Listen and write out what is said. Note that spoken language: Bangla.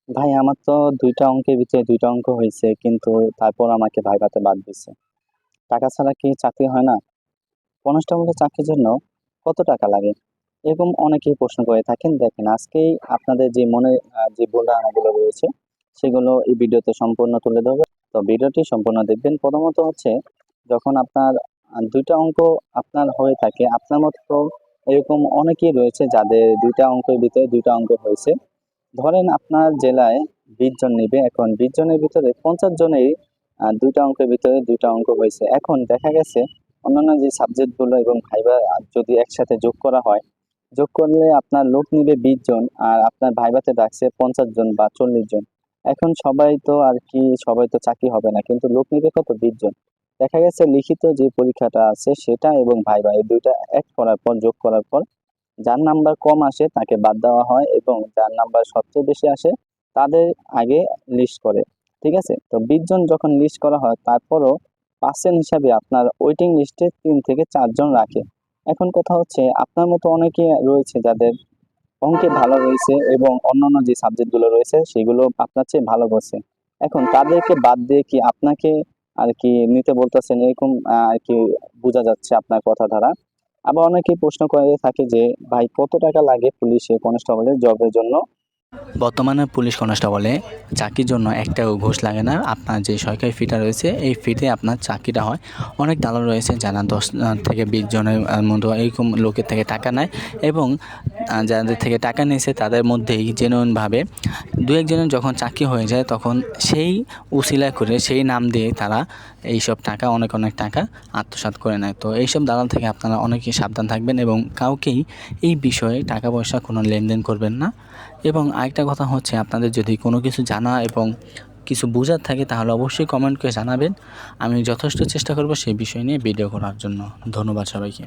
ভাই আমার তো ২টা অঙ্কের ভিতরে ২টা অঙ্ক হইছে, কিন্তু তারপর আমাকে ভাইভাতে বাদ দিছে। টাকা ছাড়া কি চাকরি হয় না? কনস্টেবলের চাকরির জন্য কত টাকা লাগে? এরকম অনেকেই প্রশ্ন করে থাকেন। দেখেন আজকেই আপনাদের যে মনে যে ভুল ধারণাগুলো রয়েছে সেগুলো এই ভিডিওতে সম্পূর্ণ তুলে ধরবো। তো ভিডিওটি সম্পূর্ণ দেখবেন। প্রথমত হচ্ছে, যখন আপনার ২টা অঙ্ক আপনার হয়ে থাকে, আপনার মতো এরকম অনেকেই রয়েছে যাদের ২টা অঙ্কের ভিতরে ২টা অঙ্ক হয়েছে। ধরেন আপনার জেলায় 20 জন নিবে, এখন 20 জনের ভিতরে 50 জনেরই 2টা অঙ্কের ভিতরে 2টা অঙ্ক হয়েছে। এখন দেখা গেছে অন্যান্য যে সাবজেক্ট গুলো এবং ভাইবা যদি একসাথে যোগ করা হয়, যোগ করলে আপনার লোক নিবে 20 জন, আর আপনার ভাইভাতে ডাকছে 50 জন বা 40 জন। এখন সবাই তো চাকরি হবে না, কিন্তু লোক নিবে কত? 20 জন। দেখা গেছে লিখিত যে পরীক্ষাটা আছে সেটা এবং ভাইবা এই দুইটা এক করার পর, যোগ করার পর যার নাম্বার কম আসে তাকে বাদ দেওয়া হয়, এবং যার নাম্বার সবচেয়ে বেশি আসে তাদের আগে লিস্ট করে। ঠিক আছে? তো 20 জন যখন লিস্ট করা হয়, তারপরও পার্সেন্ট হিসাবে আপনার ওয়েটিং লিস্টে 3 থেকে 4 জন রাখে। এখন কথা হচ্ছে, আপনার মতো অনেকে রয়েছে যাদের অঙ্কে ভালো রয়েছে এবং অন্যান্য যে সাবজেক্ট গুলো রয়েছে সেগুলো আপনার চেয়ে ভালো করছে। এখন তাদেরকে বাদ দিয়ে কি আপনাকে আর কি নিতে বলতেছেন, এরকম আর কি বোঝা যাচ্ছে আপনার কথা দ্বারা। আবার অনেকেই প্রশ্ন করে থাকে যে, ভাই কত টাকা লাগে পুলিশে কনস্টেবলের জবের জন্য? বর্তমানে পুলিশ কনস্টেবলে চাকরির জন্য একটাও ঘুষ লাগে না। আপনার যে সরকারি ফিটা রয়েছে এই ফিতে আপনার চাকরিটা হয়। অনেক দালাল রয়েছে যারা 10 থেকে 20 জনের মতো এরকম লোকের থেকে টাকা নেয়, এবং যাদের থেকে টাকা নিয়েছে তাদের মধ্যেই জেনুইনভাবে দু একজনের যখন চাকরি হয়ে যায় তখন সেই উসিলা করে সেই নাম দিয়ে তারা এইসব টাকা অনেক টাকা আত্মসাৎ করে নেয়। তো এইসব দালাল থেকে আপনারা অনেকেই সাবধান থাকবেন এবং কাউকেই এই বিষয়ে টাকা পয়সা কোনো লেনদেন করবেন না। এবং আরেকটা কথা হচ্ছে, আপনাদের যদি কোনো কিছু জানা এবং কিছু বোঝার থাকে তাহলে অবশ্যই কমেন্ট করে জানাবেন। আমি যথেষ্ট চেষ্টা করব সেই বিষয় নিয়ে ভিডিও করার জন্য। ধন্যবাদ সবাইকে।